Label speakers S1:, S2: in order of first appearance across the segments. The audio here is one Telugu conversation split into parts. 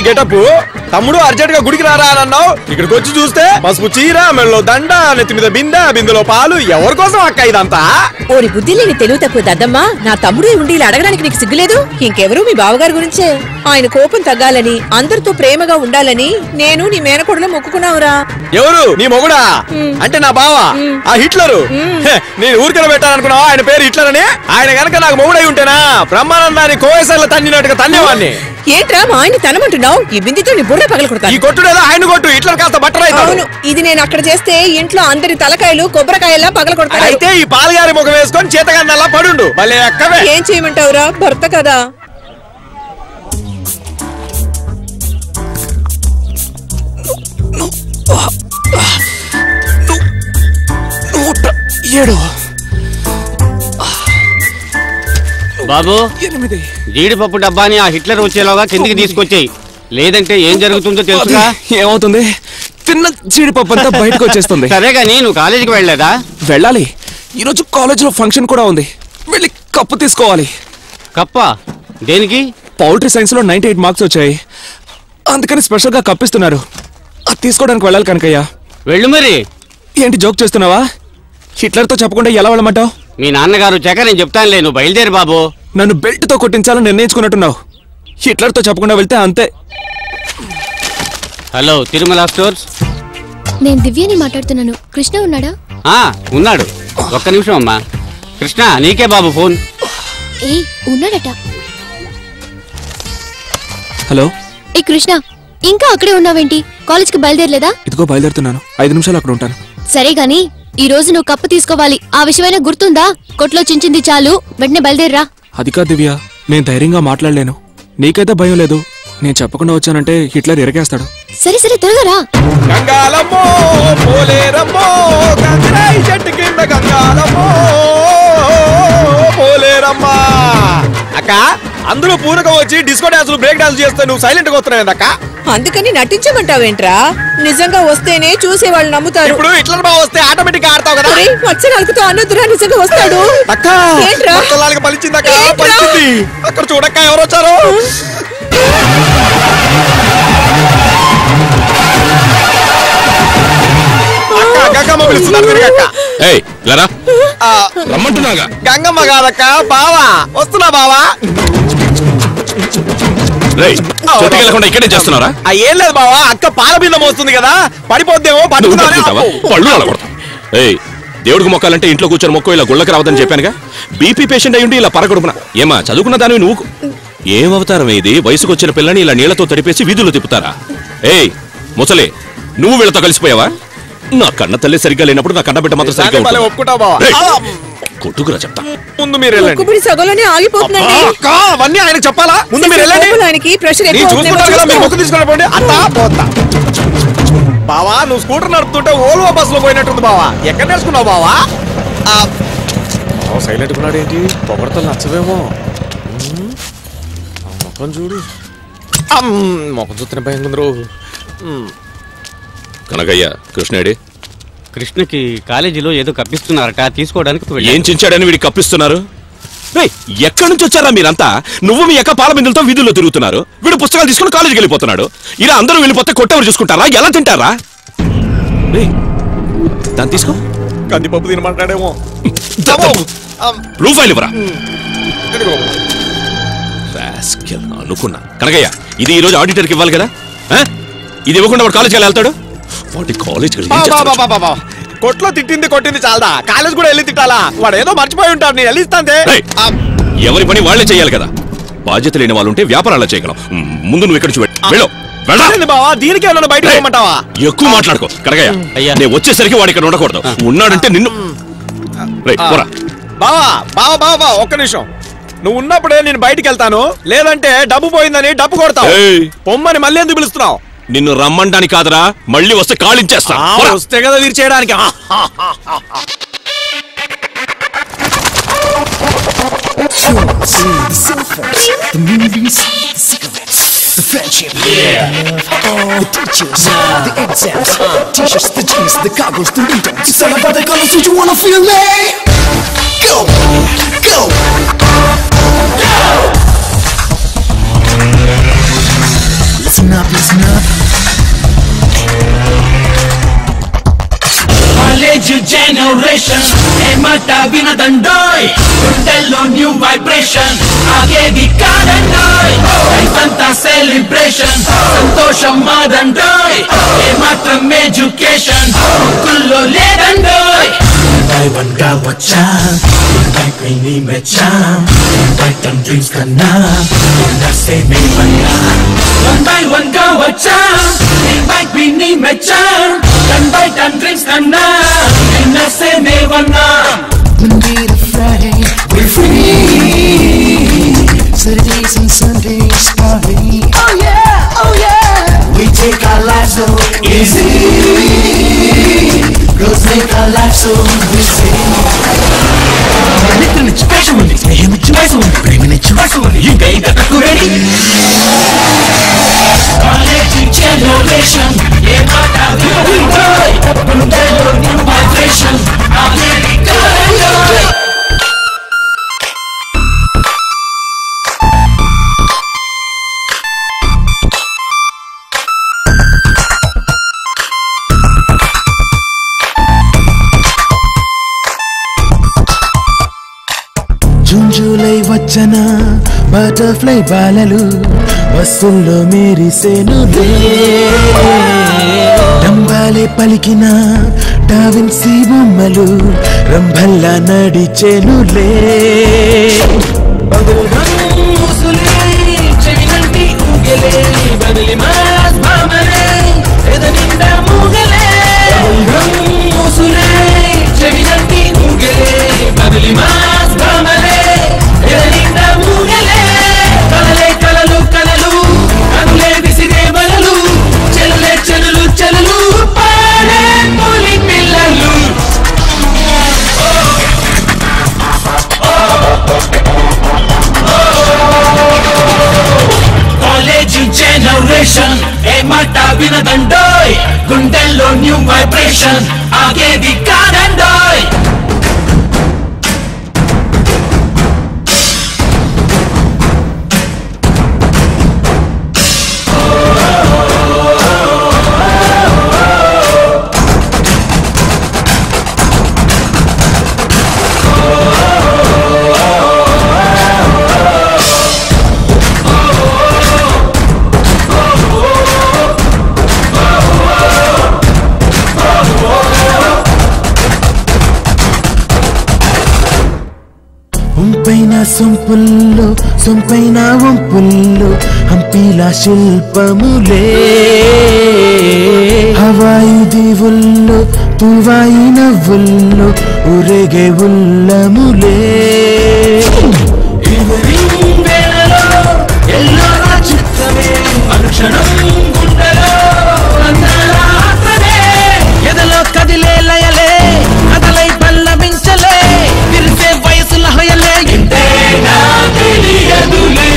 S1: గెటప్. తమ్ముడు అర్జెంట్ గా గుడికి రారా అని అన్నావు. ఇక్కడికి వచ్చి చూస్తే పసుపు చీర, మెళ్ళలో దండ, నెత్తి మీద బిందెలో పాలు. ఎవరి కోసం అక్క ఇదంతా?
S2: ఓరి బుద్ధి లేని తెలుగు తక్కువ దద్దమ్మా. నా తమ్ముడే ఉండి ఇలా అడగడానికి నీకు సిగ్గులేదు? ఇంకెవరు మీ బావగారి గురించే. ఆయన కోపం తగ్గాలని, అందరితో ప్రేమగా ఉండాలని నేను నీ మేనకోడలో మొక్కుకున్నావురా.
S1: ఎవరు? నీ మొగుడా? అంటే నా బావ ఆ హిట్లరు. నేను ఊరికెళ్ళ పెట్టాలనుకున్నావా ఆయన పేరు హిట్లర్ అని? ఆయన గనక నాకు మొగుడై ఉంటేనా బ్రహ్మానందాన్ని కోవేశాల తన్నినట్టుగా తన్నేవాడిని.
S2: ఏంట్రా మా ఆయన తనమంటున్నావు? ఈ బిందితో నీ బుర్ర పగలకొడతాను.
S1: ఈ కొట్టుడేదో ఆయన కొట్టు, హిట్లర్ కాస్త బట్టలు.
S2: అవును, ఇది నేను అక్కడ చేస్తే ఇంట్లో అందరి తలకాయలు కొబ్బరికాయలా పగలకొడతాను.
S1: అయితే ఈ పాలగారి ముఖం వేసుకొని చేతగాన్నలా పడుండు. భలే అక్కవే.
S2: ఏం చేయమంటావురా, భర్త కదా.
S3: బాబు, జీడిపప్పు డబ్బాని ఆ హిట్లర్ వచ్చేలాగా కిందికి తీసుకొచ్చాయి. లేదంటే ఏం జరుగుతుందో తెలుసుగా?
S4: ఏమవుతుంది? తిన్న జీడిపప్పు అంతా బయటకు వచ్చేస్తుంది.
S3: సరే గానీ నువ్వు కాలేజీకి వెళ్ళలేదా?
S4: వెళ్ళాలి. ఈరోజు కాలేజీలో ఫంక్షన్ కూడా ఉంది. వెళ్ళి కప్పు తీసుకోవాలి.
S3: కప్పా? దేనికి?
S4: పౌల్ట్రీ సైన్స్ లో 98 మార్క్స్ వచ్చాయి. అందుకని స్పెషల్ గా కప్పిస్తున్నారు. అది తీసుకోవడానికి వెళ్ళాలి కనకయ్య.
S3: వెళ్ళు మరి.
S4: ఏంటి జోక్ చేస్తున్నావా? హిట్లర్ తో చెప్పకుండా ఎలా వెళ్ళమంటావు?
S3: మీ నాన్నగారు చెక్క, నేను చెప్తానులే, నువ్వు బయలుదేరి బాబు.
S4: నన్ను బెల్ట్ తో కొట్టించాలని నిర్ణయించుకున్నట్టున్నావు. హిట్లర్ తో చెప్పకుండా వెళ్తే అంతే.
S3: Hello, Tirumala stores.
S5: నేను దివ్యని మాట్లాడుతున్నాను. కృష్ణ ఉన్నాడా?
S3: ఉన్నాడు. ఒక్క నిమిషం అమ్మా. కృష్ణ, నీకే బాబు ఫోన్.
S5: ఉన్నాడట.
S4: హలో.
S5: ఏ కృష్ణ, ఇంకా అక్కడే ఉన్నావేంటి? కాలేజ్కి బయలుదేరలేదా?
S4: ఇదిగో బయలుదేరుతున్నాను. 5 నిమిషాలు అక్కడ ఉంటాను.
S5: సరే గాని ఈ రోజు నువ్వు కప్పు తీసుకోవాలి. ఆ విషయమైనా గుర్తుందా? కొట్లో చించింది చాలు, వెంటనే బయలుదేరరా.
S4: అది కాదు దివ్య, నేను ధైర్యంగా మాట్లాడలేను. నీకైతే భయం లేదు. నేను చెప్పకుండా వచ్చానంటే హిట్లర్ ఎరగేస్తాడు.
S5: సరే సరే, త్వరగా రా.
S1: గంగాలమ్మో పోలేరమ్మో, గంగరాయి చెట్టు కింద గంగాలమ్మో పోలేరమ్మా. అక్క, అందరూ పూనకం వచ్చి డిస్కో డాన్సులు, బ్రేక్ డాన్స్ చేస్తే నువ్వు సైలెంట్ గా వస్తున్నావు అక్క.
S2: అందుకని నటించమంటావేంట్రా? నిజంగా వస్తేనే చూసే వాళ్ళు నమ్ముతారు.
S1: ఇప్పుడు ఇట్లా బాగా వస్తే ఆటోమేటిక్ గా ఆడతావు కదా.
S2: వచ్చి అన్నదురా నిజంగా వస్తాడు.
S1: అక్క పలిచింది అక్క, పలిచింది. అక్కడ చూడక్క ఎవరు వచ్చారు. గంగమ్మ పిలుస్తున్నారు.
S4: రమ్మంటున్నాగా.
S1: గంగమ్మ కాదక్క, బావా. వస్తున్నా బావా.
S4: ఇక్కడే చేస్తున్నారా?
S1: ఏం లేదు బావా, అక్క పాల బిందె మోస్తుంది కదా, పడిపోద్దేమో.
S4: దేవుడికి మొక్కాలంటే ఇంట్లో కూర్చొని మొక్క, ఇలా గుళ్ళకి రావద్దని చెప్పానుగా. బీపీ పేషెంట్ అయ్యుండి ఇలా పరగడుపున. ఏమా చదువుకున్న దానివి నువ్వు? ఏమవుతారం ఇది? వయసుకు వచ్చిన పిల్లని ఇలా నీళ్లతో తడిపేసి వీధుల్లో తిప్పుతారా? ఏయ్ ముసలి, నువ్వు వీళ్ళతో కలిసిపోయావా? నా కన్న తల్లి సరిగ్గా లేనప్పుడు నా కన్న బిడ్డ మాత్రం సరిగ్గా
S1: ఒప్పుకుంటావు బావా.
S4: కొట్టుకురా చెప్తా.
S1: ముందు మీరు వెళ్ళండి.
S2: సగంలోనే ఆగిపోతుందండి.
S1: అవన్నీ ఆయన చెప్పాలా? ముందు మీరు వెళ్ళండి. చూసుకుంటారు కదా, మీరు మొక్కు తీసుకుని పోండి. అత్తా పోతా. బావా, నువ్వు స్కూటర్ నడుపుతుంటే ఓల్వో బస్సులో పోయినట్టుంది బావా. ఎక్కడ నేర్చుకున్నావు బావా? సైలెంట్ ఉన్నాడు ఏంటి? పొగడతలు నచ్చవేమో. మొఖం చూడు. మొఖం చూస్తున్న భయం ఉందరు.
S4: కనకయ్య, కృష్ణేడి?
S3: కృష్ణకి కాలేజీలో ఏదో కప్పిస్తున్నారట, తీసుకోవడానికి.
S4: ఏం చించాడని వీడికి కప్పిస్తున్నారు? ఎక్కడి నుంచి వచ్చారా మీరంతా? నువ్వు మీ యొక్క పాల బిందులతో వీధుల్లో తిరుగుతున్నారు. వీడు పుస్తకాలు తీసుకుని కాలేజీకి వెళ్ళిపోతున్నాడు. ఇలా అందరూ వెళ్ళిపోతే కొట్టెవరు చూసుకుంటారా? ఎలా తింటారా? దాన్ని తీసుకో.
S1: కందిపప్పు తినమంటాడేమో.
S4: రూపాయలు ఇవ్వరా? అనుకున్నా. కనకయ్య, ఇది ఈ రోజు ఆడిటర్కి ఇవ్వాలి కదా. ఇది ఇవ్వకుండా వాడు కాలేజీకి వెళ్తాడు. వాటి కాలేజ్
S1: కొట్లో తిట్టింది కొట్టింది చాలదా? కాలేజ్ కూడా వెళ్ళి తిట్టాలా? వాడు ఏదో మర్చిపోయి ఉంటాడు. నేను వెళ్ళిస్తాంతే.
S4: ఎవరి పని వాళ్లే చేయాలి కదా. బాధ్యత లేని వాళ్ళు ఉంటే వ్యాపారాలు చేయగలం. ముందు నువ్వు ఇక్కడ నుంచి వెళ్ళు.
S1: బావా, దీనికి ఏమన్నా బయట వెళ్ళమంటావా?
S4: ఎక్కువ మాట్లాడుకో. కనకయ్య, నేను వచ్చేసరికి వాడు ఇక్కడ ఉండకూడదు. ఉన్నాడంటే నిన్ను.
S1: బావా బావా బావా, ఒక్క నిమిషం. నువ్వు ఉన్నప్పుడే నేను బయటికి వెళ్తాను. లేదంటే డబ్బు పోయిందని డబ్బు కొడతావు. పొమ్మని మళ్ళీ ఎందుకు పిలుస్తున్నావు?
S4: నిన్ను రమ్మంటానికి కాదురా, మళ్ళీ వస్తే కాళించేస్తా.
S1: వస్తే కదా వీరు చేయడానికి.
S6: The movies, the cigarettes, the friendship, the teachers, the exams, t-shirts, the jeans, the goggles, the needles. It's all about the colors. Do you wanna feel me? Go, go, go. Listen up. generation ఏమాట వినదండోయ్ గుండెల్లో న్యూ వైబ్రేషన్ ఆగేది కాదండోయ్ లైఫ్ అంతా సెలబ్రేషన్ సంతోషం మాదండోయ్ ఏమాత్రం ఎడ్యుకేషన్ ముక్కుల్లో లేదండోయ్ బై వన్ గా వచ్చా బైక్ ని మెచ్చా బైక్ టన్ డ్రీమ్స్ కన్నా నర్సే మే బన్నా వన్ బై వన్ గా వచ్చా బైక్ ని మెచ్చా టన్ బై టన్ డ్రీమ్స్ కన్నా నర్సే మే Banna
S7: Monday to Friday we're free, Saturdays and Sundays party.
S6: Oh yeah, oh yeah.
S7: We take our lives so easy, girls make our lives so busy.
S6: నిద్రనిచ్చి వేషం ఉంది స్నేహమిచ్చి వయసు ఉంది ప్రేమనిచ్చి వయసు ఉంది ఇంకా ఇంకా తక్కువ రెడీ కాలేజీ జనరేషన్ ఏ మాట వినదండోయ్ గుండెల్లో న్యూ వైబ్రేషన్ ఆగేది కాదండోయ్
S7: జూలై వచ్చన బటర్ఫ్లై బాలలు బస్సుల్లో మెరిసేను డంబాలే పలికిన డావిన్సీ బొమ్మలు రంభల్లా నడిచేనులే
S6: చెవినంటి ఊగలే బదిలి మాస్ భామలే ఎదనిండా మూగలే మూసులే చెవినంటి ఊగలే బదిలి మాస్ భామలే ఎదనిండా మూగలే కలలే కలలు కలలు కనులే విసిరే బలలు చెల్లె చెలులు చెలులు పాడే పులి పిల్లలు కాలేజీ జనరేషన్ ఏ మాట వినదండోయ్ గుండెల్లో న్యూ వైబ్రేషన్ ఆగేది కాదండోయ్
S7: ఉంపైన సొంపుల్లో సొంపైన వంపుల్లో హంపీలా శిల్పములే హవాయి దీవుల్లో తువాయి నవ్వుల్లో ఉరేగే ఉల్లములే
S6: ఈవినింగ్ వేళలో ఎల్లోరా చిత్తమే అనుక్షణం గుండెలో అందాల ఆత్మనే ఎదలో కదిలే లయలే కదలై పల్లవించలే తిరిసే వయసుల హయలే ఇంతేనా తెలియదులే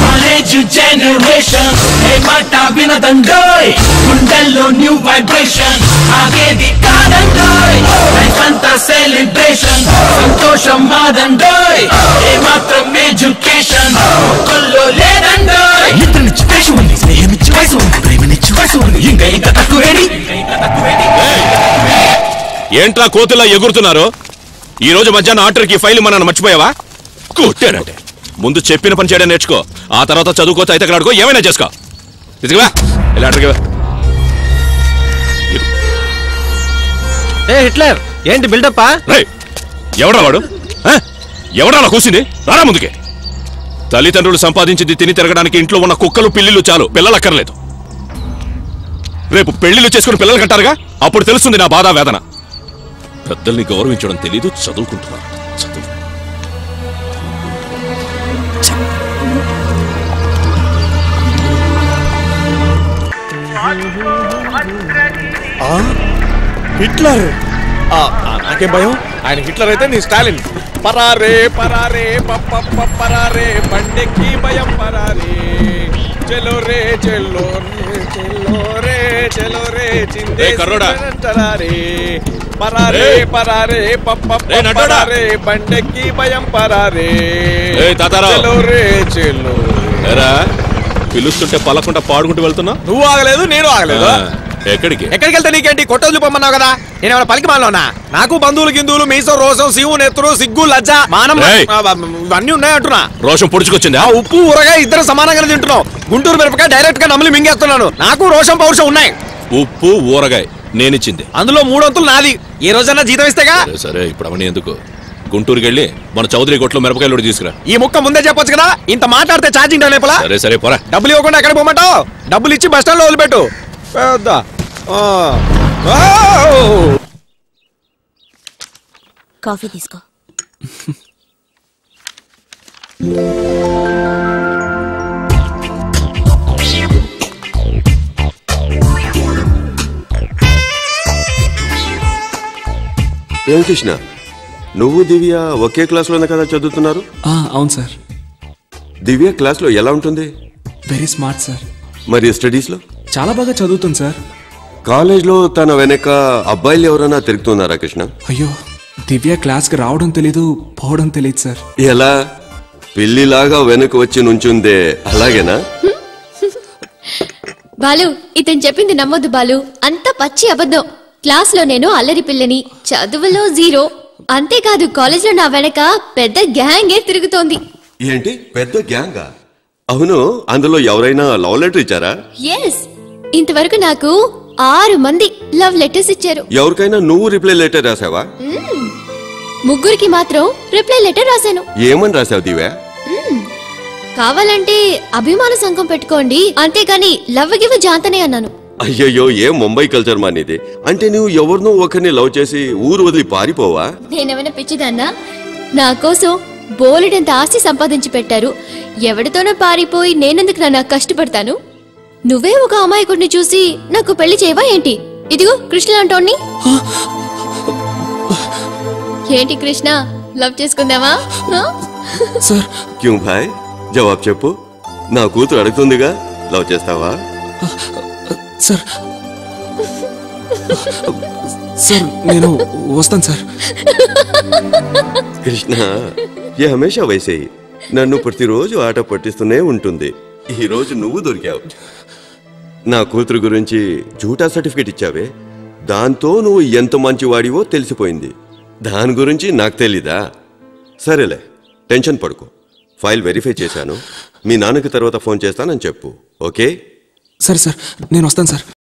S6: కాలేజ్ జనరేషన్ ఏ మాట వినదండోయ్ గుండెల్లో న్యూ వైబ్రేషన్ ఆగేది కాదండోయ్ లైఫ్ అంతా సెలబ్రేషన్ సంతోషం మాదండోయ్ ఏ మాత్రం ఎడ్యుకేషన్ ముక్కుల్లో లేదండోయ్ నిద్రనిచ్చి వేషం ఉంది స్నేహమిచ్చి వయసు ఉంది ప్రేమనిచ్చి వయసు ఉంది ఇంకా ఇంకా తక్కువ రెడీ
S4: ఏంట్రా కోతులా ఎగురుతున్నారు? ఈ రోజు మధ్యాహ్నం ఆర్డర్కి ఫైల్ మన మర్చిపోయావా? కొట్టానంటే ముందు చెప్పిన పని చేయడం నేర్చుకో, ఆ తర్వాత చదువుకో, తైతకలాడుకో, ఏమైనా చేసుకో. ఇదిగా ఇలా ఆర్డర్కి
S3: ఏ హిట్లర్ ఏంటి బిల్డప్పా?
S4: ఎవడా వాడు? ఎవడా అలా కూసింది? రారా ముందుకే. తల్లిదండ్రులు సంపాదించింది తిని తిరగడానికి ఇంట్లో ఉన్న కుక్కలు పిల్లిలు చాలు, పిల్లలు అక్కర్లేదు. రేపు పెళ్లిళ్ళు చేసుకుని పిల్లలు కంటారుగా, అప్పుడు తెలుస్తుంది నా బాధ వేదన. పెద్దల్ని గౌరవించడం తెలీదు, చదువుకుంటున్నారు. చదువు
S1: హిట్లర్? నాకేం భయం, ఆయన హిట్లర్ అయితే నీ స్టాలిన్. పరారే పరారే పరారే బండెక్కి భయం పరారే చెలో రే చెల్లో చెల్లో రే చెలో రే చిందే పరారే పరారే పరారే పరారే బండెక్కి భయం పరారే చెలో రే చెల్లో
S4: ఎరా పిలుస్తుంటే పలకుండా పాడుకుంటూ వెళ్తున్నా?
S1: నువ్వు ఆగలేదు, నేను ఆగలేదు.
S4: ఎక్కడికి
S1: వెళ్తే నీకేంటి? కొట్టలు పొమ్మన్నావు కదా, నేనేమైనా పలికి మాలోనా? నాకు బంధువులు గిందువులు మీసం రోసం శివు నెత్తురు సిగ్గు లజ్జ మానం ఇవన్నీ ఉన్నాయంటున్నా.
S4: రోషం పొడుచుకొచ్చిందా?
S1: ఉప్పు ఊరగా ఇద్దరు సమానంగానే తింటున్నావు. గుంటూరు మిరపకాయ డైరెక్ట్ గా నమిలి మింగేస్తున్నాను. నాకు రోషం పౌరుషం ఉన్నాయి.
S4: ఉప్పు ఊరగాయ నేనిచ్చింది,
S1: అందులో 3 వంతులు నాది. ఏ రోజన్నా జీతం ఇస్తేగా.
S4: సరే ఇప్పుడు అవన్నీ ఎందుకు, గుంటూరుకి వెళ్ళి మన చౌదరి కొట్లో మిరపకాయలు తీసుకురా.
S1: ఈ ముక్క ముందే చెప్పొచ్చు కదా, ఇంత మాట్లాడితే ఛార్జింగ్ లేపలా.
S4: సరే సరే పోరా.
S1: డబ్బులు ఇవ్వకుండా ఎక్కడ పోమంటావు? డబ్బులు ఇచ్చి బస్ స్టాండ్ లో వదిలిపెట్టు.
S5: కాఫీ తీసుకో.
S8: ఏం కృష్ణ, నువ్వు దివ్య ఒకే క్లాస్లోనే కదా చదువుతున్నారు?
S7: అవును సార్.
S8: దివ్య క్లాస్లో ఎలా ఉంటుంది?
S7: Very smart sir.
S8: మరి స్టడీస్లో?
S7: చాలా బాగా చదువుతుంది సార్.
S8: కాలేజ్లో తన వెనక అబ్బాయిలు ఎవరైనా తిరుగుతున్నారా కృష్ణ?
S7: అయ్యో, దివ్య క్లాస్కి రావడం తెలీదు, పోవడం తెలియదు సార్.
S8: ఎలా పిల్లిలాగా వెనక వచ్చి నుంచుందే అలాగేనా?
S5: బాలు, ఇతను చెప్పింది నమ్మొద్దు బాలు, అంత పచ్చి అబద్ధం. క్లాస్ లో నేను అల్లరి పిల్లని, చదువులో 0. అంతేకాదు కాలేజ్ లో నా వెనక పెద్ద గ్యాంగే తిరుగుతోంది.
S8: ఏంటి పెద్ద గ్యాంగా? అవును, అందులో ఎవరైనా లవ్ లెటర్ ఇచ్చారా?
S5: ఎస్, ఇంతవరకు నాకు 6 మంది లవ్ లెటర్స్ ఇచ్చారు.
S8: ఎవరికైనా నువ్వు రిప్లై లెటర్ రాసావా?
S5: 3 మాత్రం రిప్లై లెటర్ రాశాను.
S8: ఏమని రాసావు దివ్య?
S5: కావాలంటే అభిమాన సంఘం పెట్టుకోండి, అంతేగాని లవ్ గివ్ జాంతనే అన్నాను.
S8: అయ్యయ్యో, ఏం ముంబై కల్చర్ మానిది. అంటే నువ్వు ఎవరినో ఒకరిని లవ్ చేసి ఊరు వదిలి పారిపోవా?
S5: నేనేమైనా పిచ్చిదాన్నా? నా కోసం బోలెడంత ఆస్తి సంపాదించి పెట్టారు. ఎవరితోనో పారిపోయి నేనెందుకు నా కష్టపడతాను? నువ్వే ఒక అమాయకుడిని చూసి నాకు పెళ్లి చేయవా ఏంటి? ఇదిగో కృష్ణ అంటోని. ఏంటి కృష్ణ, లవ్ చేసుకుందావా?
S7: సార్
S8: క్యూ భాయ్, జవాబు చెప్పు. నా కూతురు అడుగుతుందిగా, లవ్ చేస్తావా?
S7: సార్ సార్ నేను వస్తాను సార్.
S8: కృష్ణ, ఏ హమేషా వైసే నన్ను ప్రతిరోజు ఆట పట్టిస్తూనే ఉంటుంది. ఈ రోజు నువ్వు దొరికావు. నా కూతురు గురించి జూటా సర్టిఫికేట్ ఇచ్చావే, దాంతో నువ్వు ఎంత మంచివాడివో తెలిసిపోయింది. దాని గురించి నాకు తెలీదా? సరేలే, టెన్షన్ పడుకో. ఫైల్ వెరిఫై చేశాను. మీ నాన్నకి తర్వాత ఫోన్ చేస్తానని చెప్పు, ఓకే?
S7: సరే సార్, నేను వస్తాను సార్.